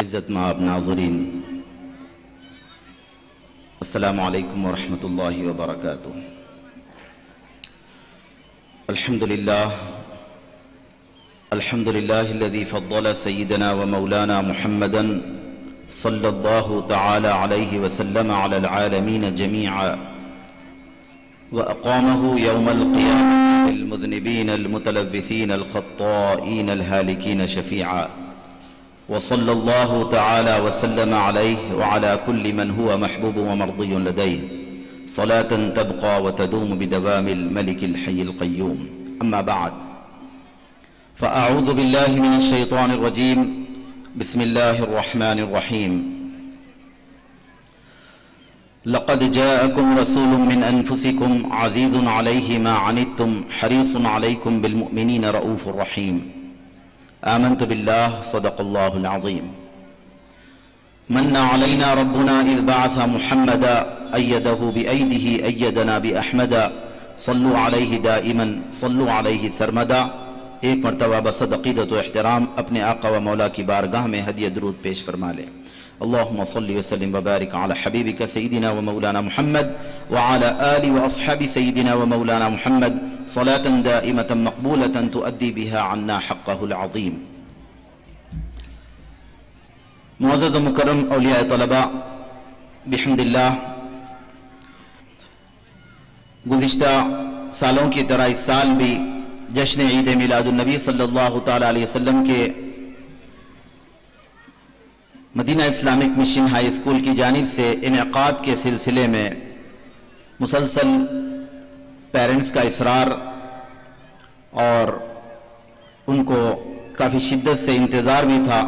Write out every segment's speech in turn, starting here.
عزت مآب ناظرین، السلام علیکم ورحمۃ اللہ وبرکاتہ۔ الحمد للہ الذی فضل سیدنا ومولانا محمدا صلی اللہ تعالی علیہ وسلم علی العالمین جمیعا وأقامه يوم القيامة للمذنبين المتلوثين الخطائين الهالكين شفيعا، وصلى الله تعالى وسلم عليه وعلى كل من هو محبوب ومرضي لديه صلاة تبقى وتدوم بدوام الملك الحي القيوم. أما بعد، فأعوذ بالله من الشيطان الرجيم، بسم الله الرحمن الرحيم. لقد جاءكم رسول من أنفسكم عزيز عليه ما عنتم حريص عليكم بالمؤمنين رؤوف رحيم. آمنت بالله صدق الله العظيم. من علينا ربنا إذ بعث محمدا أيده بأيده أيدنا بأحمدا صلوا عليه دائما صلوا عليه سرمدا. ایک مرتبہ بصد عقیدت و احترام اپنے آقا و مولا کی بارگاہ میں ہدیہ درود پیش فرما لیں. اللہم صلی وسلم وبارک علی حبیبک سیدنا و مولانا محمد وعلی آل و اصحاب سیدنا و مولانا محمد صلاة دائمة مقبولة تؤدی بها عنا حقہ العظیم. معزز و مکرم اولیاء طلبہ، بحمد اللہ گزشتہ سالوں کی طرح اس سال بھی جشن عید میلاد النبی صلی اللہ تعالی علیہ وسلم کے مدینہ اسلامک مشن ہائی اسکول کی جانب سے انعقاد کے سلسلے میں مسلسل پیرنٹس کا اصرار اور ان کو کافی شدت سے انتظار بھی تھا.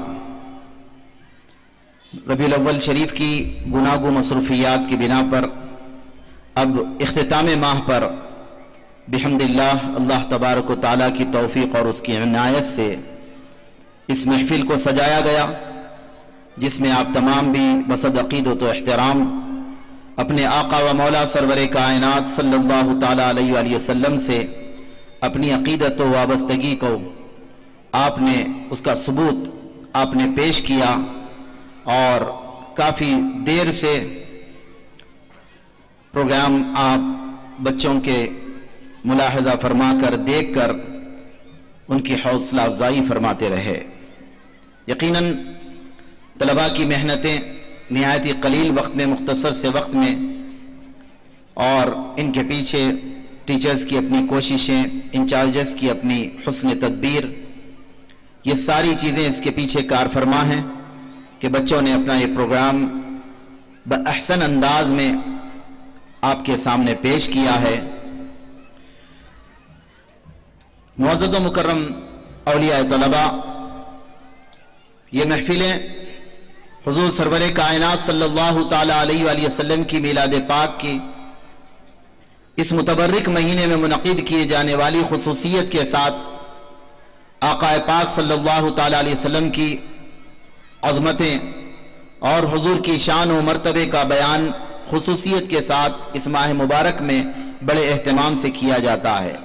ربیع الاول شریف کی گناگو مصروفیات کی بنا پر اب اختتام ماہ پر بحمد اللہ تبارک و تعالیٰ کی توفیق اور اس کی عنایت سے اس محفل کو سجایا گیا، جس میں آپ تمام بھی بصد عقیدت و احترام اپنے آقا و مولا سرور کائنات صلی اللہ تعالیٰ علیہ وآلہ وسلم سے اپنی عقیدت و وابستگی کو آپ نے اس کا ثبوت آپ نے پیش کیا، اور کافی دیر سے پروگرام آپ بچوں کے ملاحظہ فرما کر دیکھ کر ان کی حوصلہ افزائی فرماتے رہے. یقیناً طلباء کی محنتیں نہایت ہی قلیل وقت میں، مختصر سے وقت میں، اور ان کے پیچھے ٹیچرز کی اپنی کوششیں، انچارجز کی اپنی حسن تدبیر، یہ ساری چیزیں اس کے پیچھے کار فرما ہیں کہ بچوں نے اپنا یہ پروگرام بأحسن انداز میں آپ کے سامنے پیش کیا ہے. معزز و مکرم اولیاء طلباء، یہ محفلیں حضور سرور کائنات صلی اللہ تعالیٰ علیہ وآلہ وسلم کی میلاد پاک کی اس متبرک مہینے میں منعقد کیے جانے والی خصوصیت کے ساتھ آقا پاک صلی اللہ تعالیٰ علیہ وسلم کی عظمتیں اور حضور کی شان و مرتبے کا بیان خصوصیت کے ساتھ اس ماہ مبارک میں بڑے اہتمام سے کیا جاتا ہے.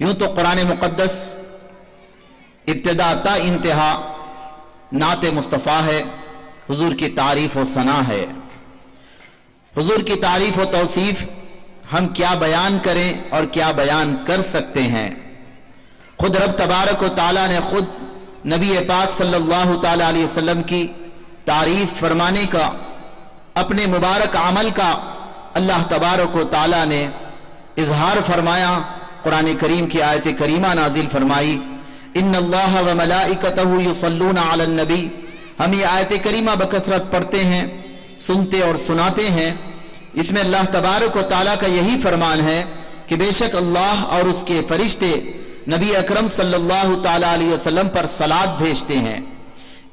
یوں تو قرآن مقدس ابتدا تا انتہا نعت مصطفیٰ ہے، حضور کی تعریف و ثنا ہے. حضور کی تعریف و توصیف ہم کیا بیان کریں اور کیا بیان کر سکتے ہیں. خود رب تبارک و تعالیٰ نے خود نبی پاک صلی اللہ تعالیٰ علیہ وسلم کی تعریف فرمانے کا، اپنے مبارک عمل کا اللہ تبارک و تعالیٰ نے اظہار فرمایا. قرآن کریم کی آیت کریمہ نازل فرمائی، ان اللہ و ملائکتہ یصلون علی النبی. ہم یہ آیت کریمہ بکثرت پڑھتے ہیں، سنتے اور سناتے ہیں. اس میں اللہ تبارک و تعالیٰ کا یہی فرمان ہے کہ بے شک اللہ اور اس کے فرشتے نبی اکرم صلی اللہ تعالیٰ علیہ وسلم پر صلاۃ بھیجتے ہیں.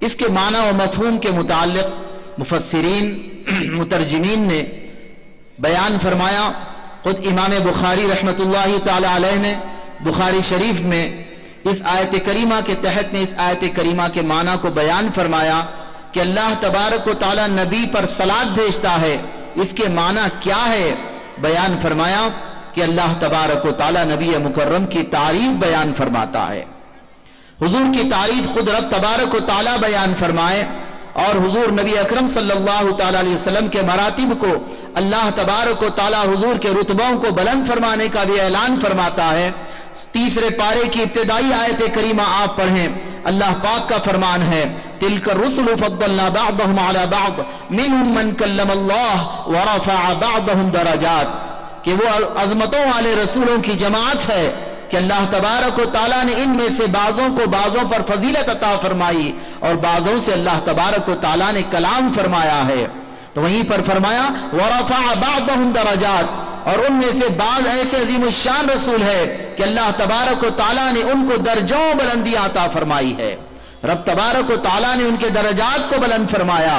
اس کے معنی و مفہوم کے متعلق مفسرین مترجمین نے بیان فرمایا. خود امام بخاری رحمۃ اللہ تعالیٰ علیہ نے بخاری شریف میں اس آیت کریمہ کے تحت نے اس آیت کریمہ کے معنی کو بیان فرمایا کہ اللہ تبارک و تعالیٰ نبی پر صلاۃ بھیجتا ہے. اس کے معنی کیا ہے؟ بیان فرمایا کہ اللہ تبارک و تعالیٰ نبی مکرم کی تعریف بیان فرماتا ہے. حضور کی تعریف خود رب تبارک و تعالی بیان فرمائے، اور حضور نبی اکرم صلی اللہ تعالی علیہ وسلم کے مراتب کو اللہ تبارک و تعالی حضور کے رتبوں کو بلند فرمانے کا بھی اعلان فرماتا ہے۔ تیسرے پارے کی ابتدائی آیت کریمہ آپ پڑھیں، اللہ پاک کا فرمان ہے تِلْكَ الرُّسُلُ فَضَّلْنَا بَعْضَهُمْ عَلَى بَعْضٍ مِّنْهُمْ مَنْ كَلَّمَ اللَّهُ وَرَفَعَ بَعْضَهُمْ دَرَجَاتٍ، کہ وہ عظمتوں والے رسولوں کی جماعت ہے کہ اللہ تبارک و تعالیٰ نے ان میں سے بعضوں کو بعضوں پر فضیلت عطا فرمائی اور بعضوں سے اللہ تبارک و تعالیٰ نے کلام فرمایا ہے۔ تو وہیں پر فرمایا وَرَفَعَ بَعْضَهُمْ دَرَجَاتٍ، اور ان میں سے بعض ایسے عظیم الشان رسول ہے کہ اللہ تبارک و تعالیٰ نے ان کو درجوں بلندی عطا فرمائی ہے۔ رب تبارک و تعالیٰ نے ان کے درجات کو بلند فرمایا،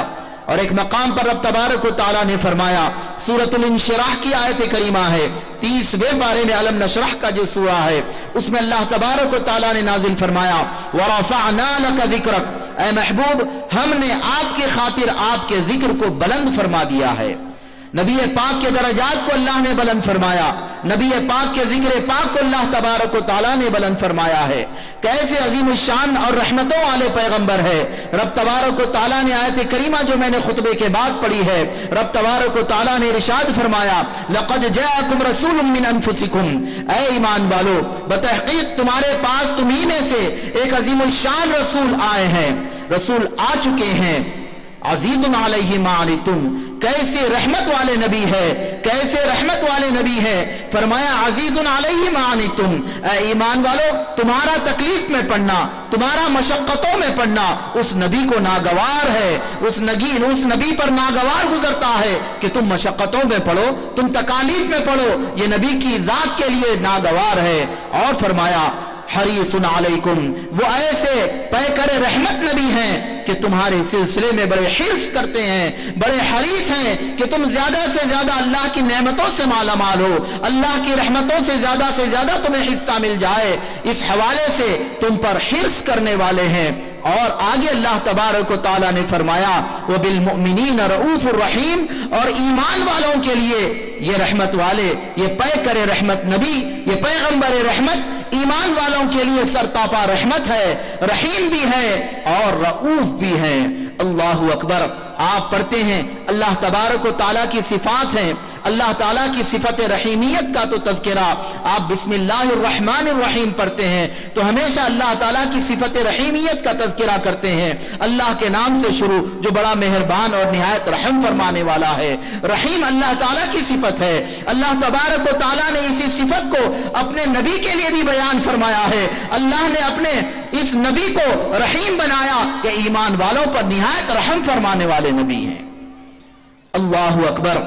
اور ایک مقام پر رب تبارک و تعالیٰ نے فرمایا، سورۃ الانشراح کی آیت کریمہ ہے 30ویں پارے میں، علم نشرح کا جو سورہ ہے اس میں اللہ تبارک و تعالیٰ نے نازل فرمایا وَرَفَعْنَا لَكَ ذِكْرَكَ، اے محبوب ہم نے آپ کی خاطر آپ کے ذکر کو بلند فرما دیا ہے۔ نبی پاک کے درجات کو اللہ نے بلند فرمایا، نبی پاک کے ذکر پاک کو اللہ تبارک و تعالیٰ نے بلند فرمایا ہے۔ کیسے عظیم الشان اور رحمتوں والے پیغمبر ہے۔ رب تبارک و تعالیٰ نے آیت کریمہ جو میں نے خطبے کے بعد پڑھی ہے، رب تبارک و تعالیٰ نے ارشاد فرمایا لَقَدْ جَاءَكُمْ رَسُولٌ مِّنْ أَنفُسِكُمْ، اے ایمان والو بتحقیق تمہارے پاس تمہی میں سے ایک عظیم الشان رسول آئے ہیں، رسول آ چکے ہیں۔ عزیز علیہ ما عنتم، کیسے رحمت والے نبی ہے، کیسے رحمت والے نبی ہے۔ فرمایا عزیز علیہ ما عنتم، اے ایمان والو تمہارا تکلیف میں پڑنا، تمہارا مشقتوں میں پڑنا اس نبی کو ناگوار ہے، اس نبی پر ناگوار گزرتا ہے کہ تم مشقتوں میں پڑھو، تم تکالیف میں پڑھو، یہ نبی کی ذات کے لیے ناگوار ہے۔ اور فرمایا حریص علیکم، وہ ایسے پیکر رحمت نبی ہیں کہ تمہارے سلسلے میں بڑے حرص کرتے ہیں، بڑے حریص ہیں کہ تم زیادہ سے زیادہ اللہ کی نعمتوں سے مالا مال ہو، اللہ کی رحمتوں سے زیادہ تمہیں حصہ مل جائے، اس حوالے سے تم پر حرص کرنے والے ہیں۔ اور آگے اللہ تبارک و تعالیٰ نے فرمایا وَبِالْمُؤْمِنِينَ رَؤُوفٌ رَحِيمٌ، اور ایمان والوں کے لیے یہ رحمت والے، یہ پیکر رحمت نبی، یہ پیغمبر رحمت ایمان والوں کے لیے سرتاپا رحمت ہے، رحیم بھی ہے اور رؤوف بھی ہے۔ اللہ اکبر۔ آپ پڑھتے ہیں اللہ تبارک و تعالیٰ کی صفات ہیں، اللہ تعالیٰ کی صفت رحیمیت کا تو تذکرہ آپ بسم اللہ الرحمن الرحیم پڑھتے ہیں تو ہمیشہ اللہ تعالیٰ کی صفت رحیمیت کا تذکرہ کرتے ہیں، اللہ کے نام سے شروع جو بڑا مہربان اور نہایت رحم فرمانے والا ہے۔ رحیم اللہ تعالیٰ کی صفت ہے، اللہ تبارک و تعالیٰ نے اسی صفت کو اپنے نبی کے لیے بھی بیان فرمایا ہے۔ اللہ نے اپنے اس نبی کو رحیم بنایا کہ ایمان والوں پر نہایت رحم فرمانے والے نبی ہیں۔ اللہ اکبر۔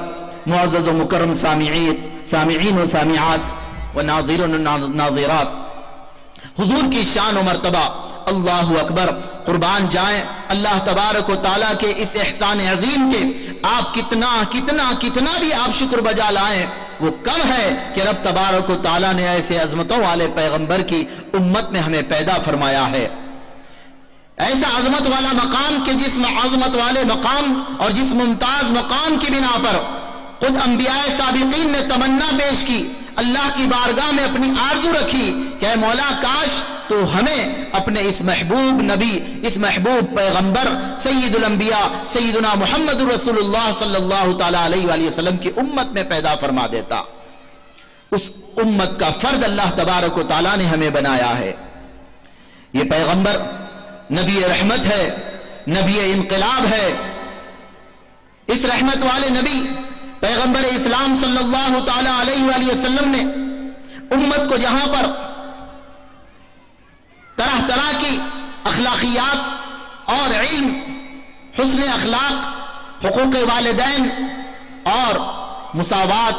معزز و مکرم سامعین و سامعات و ناظرین و ناظرات، حضور کی شان و مرتبہ اللہ اکبر، قربان جائیں اللہ تبارک و تعالیٰ کے اس احسان عظیم کے آپ کتنا بھی آپ شکر بجا لائیں وہ کم ہے کہ رب تبارک و تعالیٰ نے ایسے عظمتوں والے پیغمبر کی امت میں ہمیں پیدا فرمایا ہے۔ ایسا عظمت والا مقام کہ جس عظمت والے مقام اور جس ممتاز مقام کی بنا پر خود انبیاء سابقین نے تمنا پیش کی، اللہ کی بارگاہ میں اپنی آرزو رکھی کہ اے مولا کاش تو ہمیں اپنے اس محبوب نبی، اس محبوب پیغمبر سید الانبیاء سیدنا محمد رسول اللہ صلی اللہ تعالی علیہ وآلہ وسلم کی امت میں پیدا فرما دیتا۔ اس امت کا فرد اللہ تبارک و تعالیٰ نے ہمیں بنایا ہے۔ یہ پیغمبر نبی رحمت ہے، نبی انقلاب ہے۔ اس رحمت والے نبی پیغمبر اسلام صلی اللہ تعالی علیہ وآلہ وسلم نے امت کو جہاں پر طرح طرح کی اخلاقیات اور علم، حسن اخلاق، حقوق والدین اور مساوات،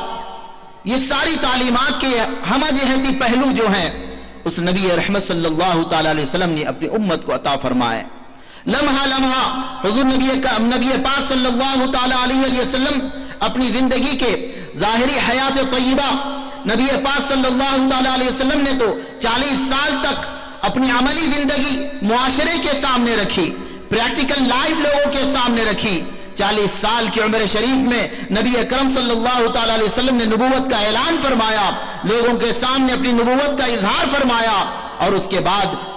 یہ ساری تعلیمات کے ہمہ جہتی پہلو جو ہیں اس نبی رحمت صلی اللہ تعالی علیہ وسلم نے اپنی امت کو عطا فرمائے۔ لمحہ لمحہ حضور نبی پاک صلی اللہ تعالی علیہ وسلم اپنی زندگی کے ظاہری حیات طیبہ، نبی پاک صلی اللہ تعالی علیہ وسلم نے تو 40 سال تک اپنی عملی زندگی معاشرے کے سامنے رکھی، پریکٹیکل لائف لوگوں کے سامنے رکھی۔ 40 سال کی عمر شریف میں نبی اکرم صلی اللہ تعالی علیہ وسلم نے نبوت کا اعلان فرمایا، لوگوں کے سامنے اپنی نبوت کا اظہار فرمایا، اور اس کے بعد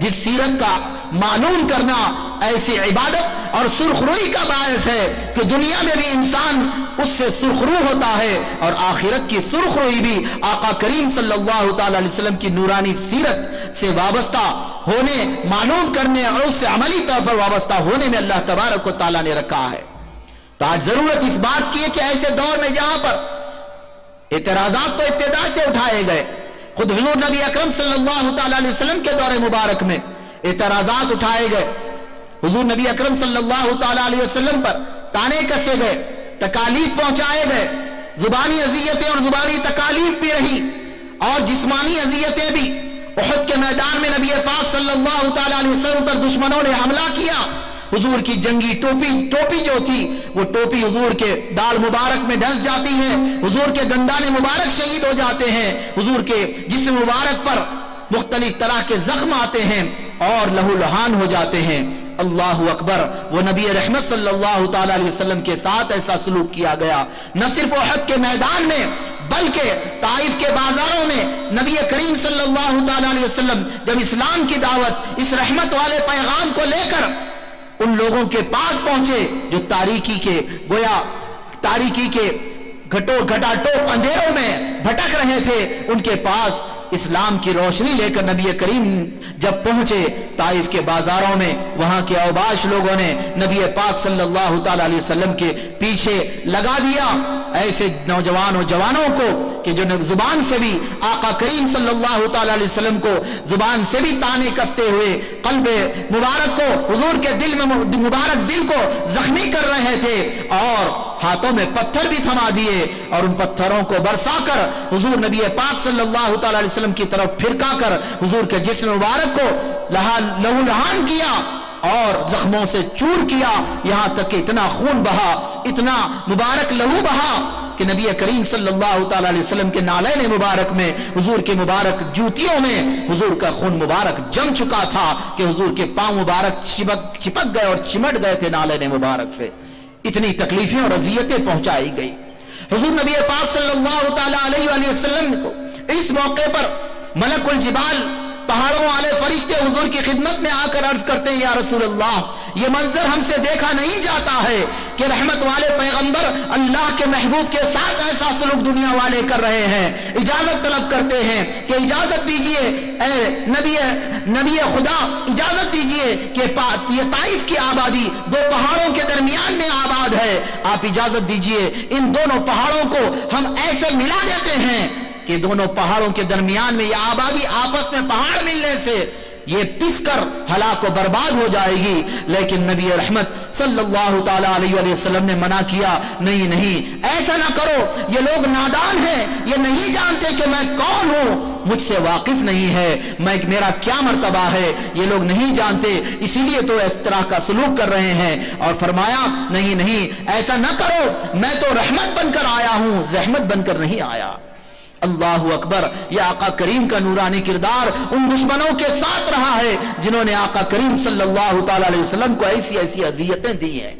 جس سیرت کا معلوم کرنا ایسی عبادت اور سرخروئی کا باعث ہے کہ دنیا میں بھی انسان اس سے سرخرو ہوتا ہے اور آخرت کی سرخروئی بھی آقا کریم صلی اللہ تعالی علیہ وسلم کی نورانی سیرت سے وابستہ ہونے، معلوم کرنے اور اس سے عملی طور پر وابستہ ہونے میں اللہ تبارک و تعالی نے رکھا ہے۔ تو آج ضرورت اس بات کی ہے کہ ایسے دور میں جہاں پر اعتراضات تو ابتدا سے اٹھائے گئے، خود حضور نبی اکرم صلی اللہ تعالی علیہ وسلم کے دور مبارک میں اعتراضات اٹھائے گئے، حضور نبی اکرم صلی اللہ تعالی علیہ وسلم پر تانے کسے گئے، تکالیف پہنچائے گئے، زبانی اذیتیں اور زبانی تکالیف بھی رہی اور جسمانی اذیتیں بھی۔ احد کے میدان میں نبی پاک صلی اللہ تعالی علیہ وسلم پر دشمنوں نے حملہ کیا، حضور کی جنگی ٹوپی جو تھی وہ ٹوپی حضور کے داڑھ مبارک میں ڈھس جاتی ہے، حضور کے دندان مبارک شہید ہو جاتے ہیں، حضور کے جسم مبارک پر مختلف طرح کے زخم آتے ہیں اور لہو لہان ہو جاتے ہیں۔ اللہ اکبر، وہ نبی رحمت صلی اللہ تعالی علیہ وسلم کے ساتھ ایسا سلوک کیا گیا، نہ صرف احد کے میدان میں بلکہ طائف کے بازاروں میں نبی کریم صلی اللہ تعالی علیہ وسلم جب اسلام کی دعوت، اس رحمت والے پیغام کو لے کر ان لوگوں کے پاس پہنچے جو تاریکی کے گھٹا ٹوپ اندھیروں میں بھٹک رہے تھے، ان کے پاس اسلام کی روشنی لے کر نبی کریم جب پہنچے طائف کے بازاروں میں، وہاں کے اوباش لوگوں نے نبی پاک صلی اللہ تعالی علیہ وسلم کے پیچھے لگا دیا ایسے نوجوان و جوانوں کو کہ جو زبان سے بھی آقا کریم صلی اللہ تعالی علیہ وسلم کو زبان سے بھی تانے کستے ہوئے قلب مبارک کو، حضور کے دل میں مبارک دل کو زخمی کر رہے تھے اور ہاتھوں میں پتھر بھی تھما دیے اور ان پتھروں کو برسا کر حضور نبی پاک صلی اللہ تعالی علیہ وسلم کی طرف پھرکا کر حضور کے جسم مبارک کو لہو لہان کیا اور زخموں سے چور کیا، یہاں تک کہ اتنا خون بہا، اتنا مبارک لہو بہا کہ نبی کریم صلی اللہ تعالی علیہ وسلم کے نالین مبارک میں، حضور کے مبارک جوتیوں میں حضور کا خون مبارک جم چکا تھا کہ حضور کے پاؤں مبارک چپک گئے اور چمٹ گئے تھے نالین مبارک سے۔ اتنی تکلیفیں اور اذیتیں پہنچائی گئی۔ حضور نبی پاک صلی اللہ تعالی علیہ وسلم کو اس موقع پر ملک الجبال، پہاڑوں والے فرشتے حضور کی خدمت میں آ کر عرض کرتے ہیں، یا رسول اللہ، یہ منظر ہم سے دیکھا نہیں جاتا ہے کہ رحمت والے پیغمبر اللہ کے محبوب کے ساتھ ایسا سلوک دنیا والے کر رہے ہیں، اجازت طلب کرتے ہیں کہ اجازت دیجئے اے نبی خدا، اجازت دیجئے کہ یہ طائف کی آبادی دو پہاڑوں کے درمیان میں آباد ہے، آپ اجازت دیجئے ان دونوں پہاڑوں کو ہم ایسے ملا دیتے ہیں کہ دونوں پہاڑوں کے درمیان میں یہ آبادی آپس میں پہاڑ ملنے سے یہ پس کر ہلاک و برباد ہو جائے گی۔ لیکن نبی رحمت صلی اللہ تعالی علیہ وسلم نے منع کیا، نہیں ایسا نہ کرو، یہ لوگ نادان ہیں، یہ نہیں جانتے کہ میں کون ہوں، مجھ سے واقف نہیں ہے، میرا کیا مرتبہ ہے، یہ لوگ نہیں جانتے، اسی لیے تو اس طرح کا سلوک کر رہے ہیں۔ اور فرمایا نہیں ایسا نہ کرو، میں تو رحمت بن کر آیا ہوں، زحمت بن کر نہیں آیا۔ اللہ اکبر، یہ آقا کریم کا نورانی کردار ان دشمنوں کے ساتھ رہا ہے جنہوں نے آقا کریم صلی اللہ تعالی علیہ وسلم کو ایسی اذیتیں دی ہیں۔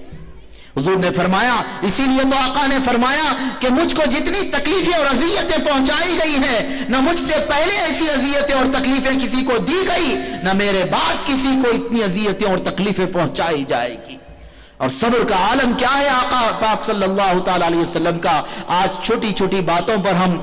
حضور نے فرمایا، اسی لیے تو آقا نے فرمایا کہ مجھ کو جتنی تکلیفیں اور اذیتیں پہنچائی گئی ہیں، نہ مجھ سے پہلے ایسی اذیتیں اور تکلیفیں کسی کو دی گئی، نہ میرے بعد کسی کو اتنی اذیتیں اور تکلیفیں پہنچائی جائے گی۔ اور صبر کا عالم کیا ہے آقا پاک صلی اللہ تعالی علیہ وسلم کا۔ آج چھوٹی چھوٹی باتوں پر ہم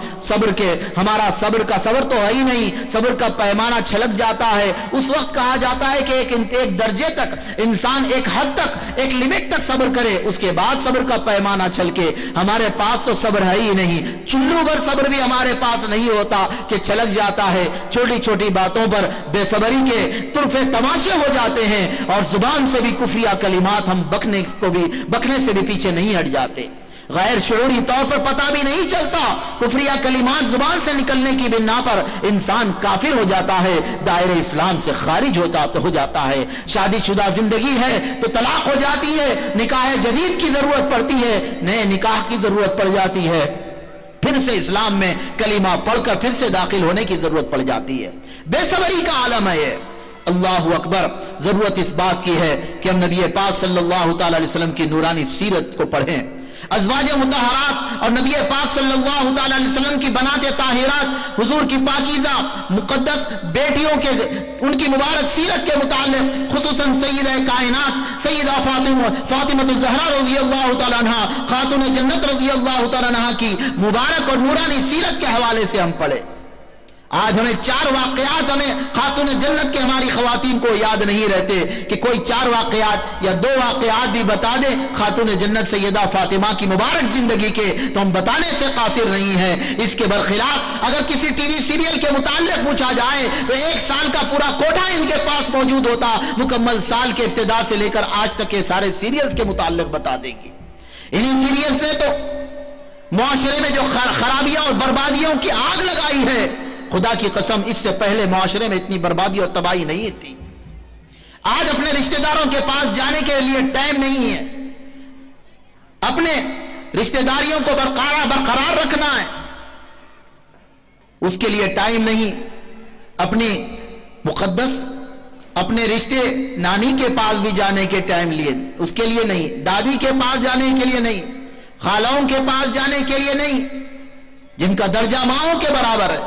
ہمارا صبر تو ہے ہی نہیں، صبر کا پیمانہ چھلک جاتا ہے۔ اس وقت کہا جاتا ہے کہ ایک درجے تک انسان، ایک حد تک، ایک لمٹ تک صبر کرے، اس کے بعد صبر کا پیمانہ چھلکے۔ ہمارے پاس تو صبر ہے ہی نہیں، چلو بھر صبر بھی ہمارے پاس نہیں ہوتا کہ چھلک جاتا ہے۔ چھوٹی چھوٹی باتوں پر بے صبری کے طرفے تماشے ہو جاتے ہیں اور زبان سے بھی کفریہ کلمات ہم بکنے سے بھی پیچھے نہیں ہٹ جاتے، غیر شعوری طور پر پتہ بھی نہیں چلتا، کفریہ کلمات زبان سے نکلنے کی بنا پر انسان کافر ہو جاتا ہے، دائرہ اسلام سے خارج ہو جاتا ہے۔ شادی شدہ زندگی ہے تو طلاق ہو جاتی ہے، نکاح جدید کی ضرورت پڑتی ہے، نئے نکاح کی ضرورت پڑ جاتی ہے، پھر سے اسلام میں کلمہ پڑھ کر پھر سے داخل ہونے کی ضرورت پڑ جاتی ہے۔ بے صبری کا عالم ہے یہ۔ اللہ اکبر، ضرورت اس بات کی ہے کہ ہم نبی پاک صلی اللہ تعالی علیہ وسلم کی نورانی سیرت کو پڑھیں، ازواج مطہرات اور نبی پاک صلی اللہ تعالی علیہ وسلم کی بنات طاہرات، حضور کی پاکیزہ مقدس بیٹیوں کے ان کی مبارک سیرت کے متعلق، خصوصاً سیدہ کائنات سیدہ فاطمہ الزہرا رضی اللہ تعالی عنہ، خاتون جنت رضی اللہ تعالی عنہ کی مبارک اور نورانی سیرت کے حوالے سے ہم پڑھے۔ آج ہمیں 4 واقعات ہمیں خاتون جنت کے ہماری خواتین کو یاد نہیں رہتے کہ کوئی 4 واقعات یا 2 واقعات بھی بتا دیں خاتون جنت سیدہ فاطمہ کی مبارک زندگی کے، تو ہم بتانے سے قاصر نہیں ہیں۔ اس کے برخلاف اگر کسی ٹی وی سیریل کے متعلق پوچھا جائے تو 1 سال کا پورا کوٹا ان کے پاس موجود ہوتا، مکمل سال کے ابتدا سے لے کر آج تک کے سارے سیریلز کے متعلق بتا دیں گی۔ انہی سیریل سے تو معاشرے میں جو خرابیاں اور بربادیوں کی آگ لگائی ہے، خدا کی قسم اس سے پہلے معاشرے میں اتنی بربادی اور تباہی نہیں تھی۔ آج اپنے رشتہ داروں کے پاس جانے کے لیے ٹائم نہیں ہے، اپنے رشتہ داریوں کو برقرار رکھنا ہے، اس کے لیے ٹائم نہیں۔ اپنی مقدس اپنے رشتے نانی کے پاس بھی جانے کے ٹائم لیے اس کے لیے نہیں، دادی کے پاس جانے کے لیے نہیں، خالوں کے پاس جانے کے لیے نہیں، جن کا درجہ ماؤں کے برابر ہے،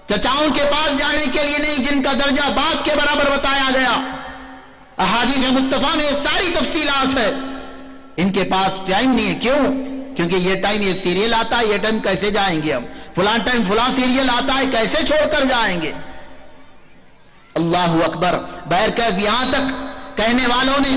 چچاؤں کے پاس جانے کے لیے نہیں، جن کا درجہ باپ کے برابر بتایا گیا۔ احادیث مصطفیٰ میں ساری تفصیلات ہے، ان کے پاس ٹائم نہیں ہے۔ کیوں؟ کیونکہ یہ ٹائم یہ سیریل آتا ہے، یہ ٹائم کیسے جائیں گے ہم، فلاں ٹائم فلاں سیریل آتا ہے کیسے چھوڑ کر جائیں گے۔ اللہ اکبر۔ بہرکیف یہاں تک کہنے والوں نے